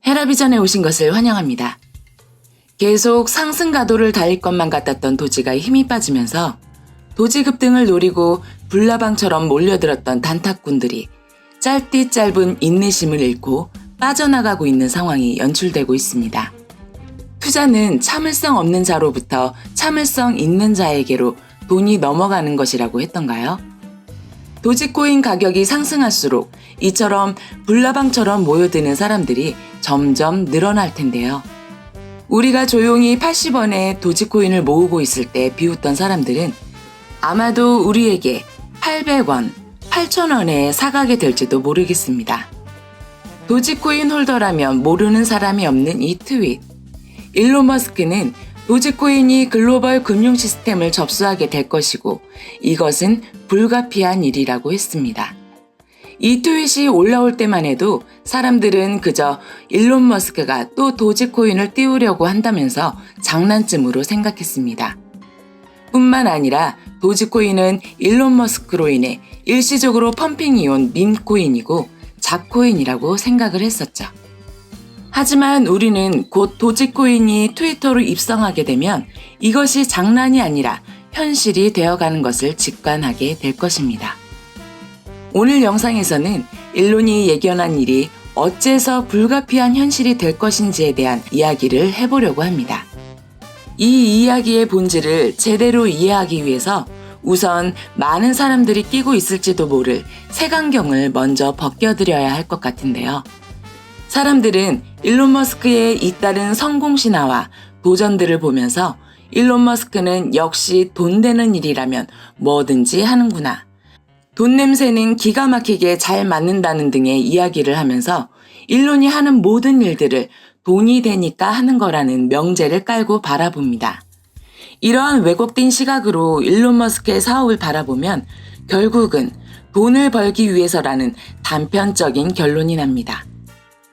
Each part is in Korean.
헤라비전에 오신 것을 환영합니다. 계속 상승 가도를 달릴 것만 같았던 도지가 힘이 빠지면서 도지 급등을 노리고 불나방처럼 몰려들었던 단탁꾼들이 짧디 짧은 인내심을 잃고 빠져나가고 있는 상황이 연출되고 있습니다. 투자는 참을성 없는 자로부터 참을성 있는 자에게로 돈이 넘어가는 것이라고 했던가요? 도지코인 가격이 상승할수록 이처럼 불나방처럼 모여드는 사람들이 점점 늘어날 텐데요. 우리가 조용히 80원에 도지코인을 모으고 있을 때 비웃던 사람들은 아마도 우리에게 800원, 8,000원에 사가게 될지도 모르겠습니다. 도지코인 홀더라면 모르는 사람이 없는 이 트윗. 일론 머스크는 도지코인이 글로벌 금융 시스템을 접수하게 될 것이고 이것은 불가피한 일이라고 했습니다. 이 트윗이 올라올 때만 해도 사람들은 그저 일론 머스크가 또 도지코인을 띄우려고 한다면서 장난쯤으로 생각했습니다. 뿐만 아니라 도지코인은 일론 머스크로 인해 일시적으로 펌핑이 온 밈코인이고 잡코인이라고 생각을 했었죠. 하지만 우리는 곧 도지코인이 트위터로 입성하게 되면 이것이 장난이 아니라 현실이 되어가는 것을 직관하게 될 것입니다. 오늘 영상에서는 일론이 예견한 일이 어째서 불가피한 현실이 될 것인지에 대한 이야기를 해보려고 합니다. 이 이야기의 본질을 제대로 이해하기 위해서 우선 많은 사람들이 끼고 있을지도 모를 색안경을 먼저 벗겨드려야 할 것 같은데요. 사람들은 일론 머스크의 잇따른 성공 신화와 도전들을 보면서 일론 머스크는 역시 돈 되는 일이라면 뭐든지 하는구나. 돈 냄새는 기가 막히게 잘 맞는다는 등의 이야기를 하면서 일론이 하는 모든 일들을 돈이 되니까 하는 거라는 명제를 깔고 바라봅니다. 이러한 왜곡된 시각으로 일론 머스크의 사업을 바라보면 결국은 돈을 벌기 위해서라는 단편적인 결론이 납니다.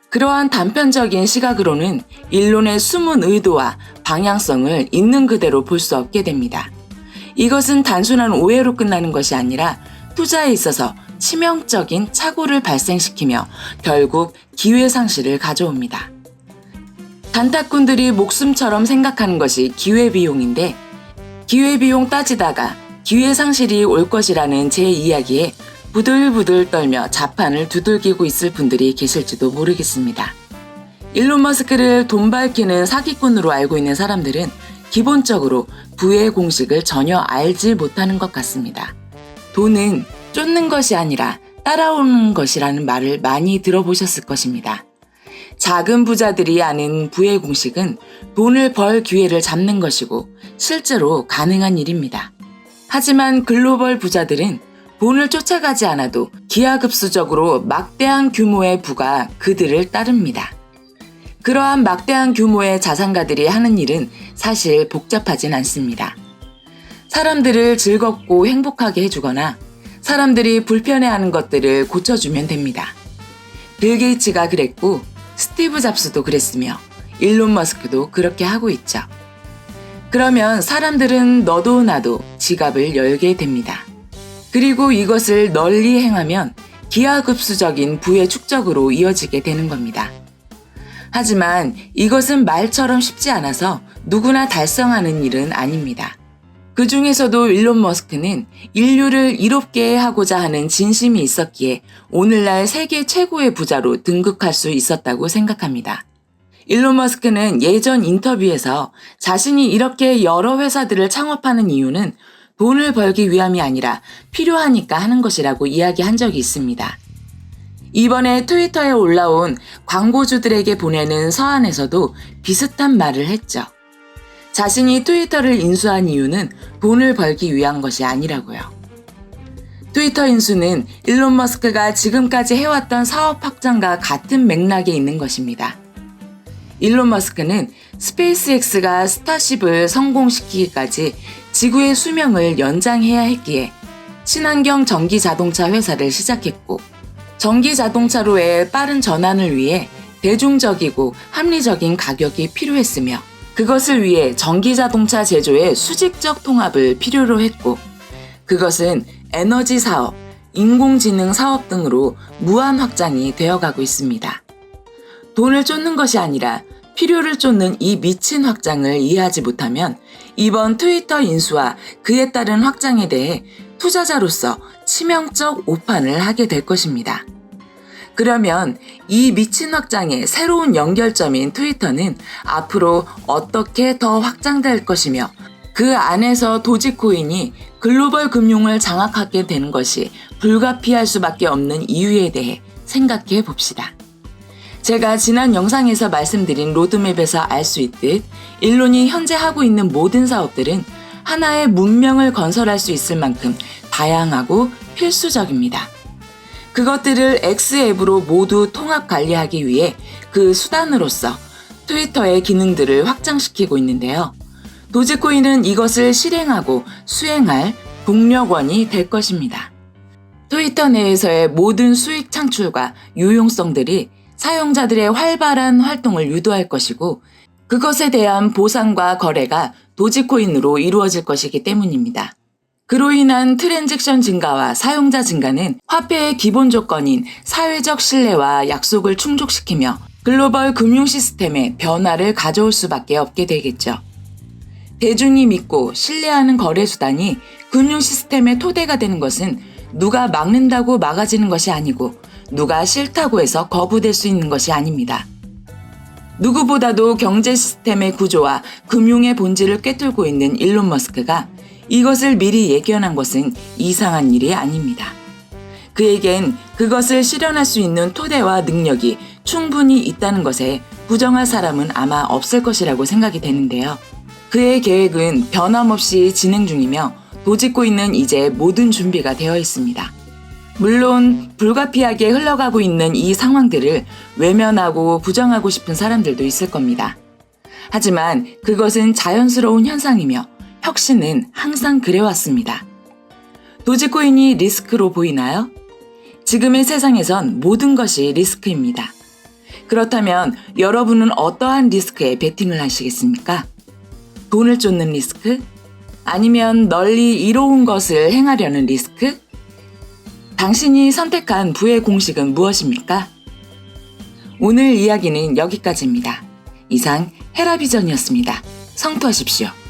그러한 단편적인 시각으로는 일론의 숨은 의도와 방향성을 있는 그대로 볼 수 없게 됩니다. 이것은 단순한 오해로 끝나는 것이 아니라 투자에 있어서 치명적인 착오를 발생시키며 결국 기회 상실을 가져옵니다. 단타꾼들이 목숨처럼 생각하는 것이 기회비용인데 기회비용 따지다가 기회 상실이 올 것이라는 제 이야기에 부들부들 떨며 자판을 두들기고 있을 분들이 계실지도 모르겠습니다. 일론 머스크를 돈 밝히는 사기꾼으로 알고 있는 사람들은 기본적으로 부의 공식을 전혀 알지 못하는 것 같습니다. 돈은 쫓는 것이 아니라 따라오는 것이라는 말을 많이 들어보셨을 것입니다. 작은 부자들이 아는 부의 공식은 돈을 벌 기회를 잡는 것이고 실제로 가능한 일입니다. 하지만 글로벌 부자들은 돈을 쫓아가지 않아도 기하급수적으로 막대한 규모의 부가 그들을 따릅니다. 그러한 막대한 규모의 자산가들이 하는 일은 사실 복잡하진 않습니다. 사람들을 즐겁고 행복하게 해주거나 사람들이 불편해하는 것들을 고쳐주면 됩니다. 빌 게이츠가 그랬고 스티브 잡스도 그랬으며 일론 머스크도 그렇게 하고 있죠. 그러면 사람들은 너도 나도 지갑을 열게 됩니다. 그리고 이것을 널리 행하면 기하급수적인 부의 축적으로 이어지게 되는 겁니다. 하지만 이것은 말처럼 쉽지 않아서 누구나 달성하는 일은 아닙니다. 그 중에서도 일론 머스크는 인류를 이롭게 하고자 하는 진심이 있었기에 오늘날 세계 최고의 부자로 등극할 수 있었다고 생각합니다. 일론 머스크는 예전 인터뷰에서 자신이 이렇게 여러 회사들을 창업하는 이유는 돈을 벌기 위함이 아니라 필요하니까 하는 것이라고 이야기한 적이 있습니다. 이번에 트위터에 올라온 광고주들에게 보내는 서한에서도 비슷한 말을 했죠. 자신이 트위터를 인수한 이유는 돈을 벌기 위한 것이 아니라고요. 트위터 인수는 일론 머스크가 지금까지 해왔던 사업 확장과 같은 맥락에 있는 것입니다. 일론 머스크는 스페이스X가 스타쉽을 성공시키기까지 지구의 수명을 연장해야 했기에 친환경 전기 자동차 회사를 시작했고 전기 자동차로의 빠른 전환을 위해 대중적이고 합리적인 가격이 필요했으며 그것을 위해 전기 자동차 제조의 수직적 통합을 필요로 했고 그것은 에너지 사업, 인공지능 사업 등으로 무한 확장이 되어가고 있습니다. 돈을 쫓는 것이 아니라 필요를 쫓는 이 미친 확장을 이해하지 못하면 이번 트위터 인수와 그에 따른 확장에 대해 투자자로서 치명적 오판을 하게 될 것입니다. 그러면 이 미친 확장의 새로운 연결점인 트위터는 앞으로 어떻게 더 확장될 것이며 그 안에서 도지코인이 글로벌 금융을 장악하게 되는 것이 불가피할 수밖에 없는 이유에 대해 생각해 봅시다. 제가 지난 영상에서 말씀드린 로드맵에서 알 수 있듯 일론이 현재 하고 있는 모든 사업들은 하나의 문명을 건설할 수 있을 만큼 다양하고 필수적입니다. 그것들을 X앱으로 모두 통합 관리하기 위해 그 수단으로서 트위터의 기능들을 확장시키고 있는데요. 도지코인은 이것을 실행하고 수행할 동력원이 될 것입니다. 트위터 내에서의 모든 수익 창출과 유용성들이 사용자들의 활발한 활동을 유도할 것이고 그것에 대한 보상과 거래가 도지코인으로 이루어질 것이기 때문입니다. 그로 인한 트랜잭션 증가와 사용자 증가는 화폐의 기본 조건인 사회적 신뢰와 약속을 충족시키며 글로벌 금융 시스템의 변화를 가져올 수밖에 없게 되겠죠. 대중이 믿고 신뢰하는 거래 수단이 금융 시스템의 토대가 되는 것은 누가 막는다고 막아지는 것이 아니고 누가 싫다고 해서 거부될 수 있는 것이 아닙니다. 누구보다도 경제 시스템의 구조와 금융의 본질을 꿰뚫고 있는 일론 머스크가 이것을 미리 예견한 것은 이상한 일이 아닙니다. 그에겐 그것을 실현할 수 있는 토대와 능력이 충분히 있다는 것에 부정할 사람은 아마 없을 것이라고 생각이 되는데요. 그의 계획은 변함없이 진행 중이며 도지코인은 이제 모든 준비가 되어 있습니다. 물론 불가피하게 흘러가고 있는 이 상황들을 외면하고 부정하고 싶은 사람들도 있을 겁니다. 하지만 그것은 자연스러운 현상이며 혁신은 항상 그래왔습니다. 도지코인이 리스크로 보이나요? 지금의 세상에선 모든 것이 리스크입니다. 그렇다면 여러분은 어떠한 리스크에 베팅을 하시겠습니까? 돈을 쫓는 리스크? 아니면 널리 이로운 것을 행하려는 리스크? 당신이 선택한 부의 공식은 무엇입니까? 오늘 이야기는 여기까지입니다. 이상 헤라비전이었습니다. 성투하십시오.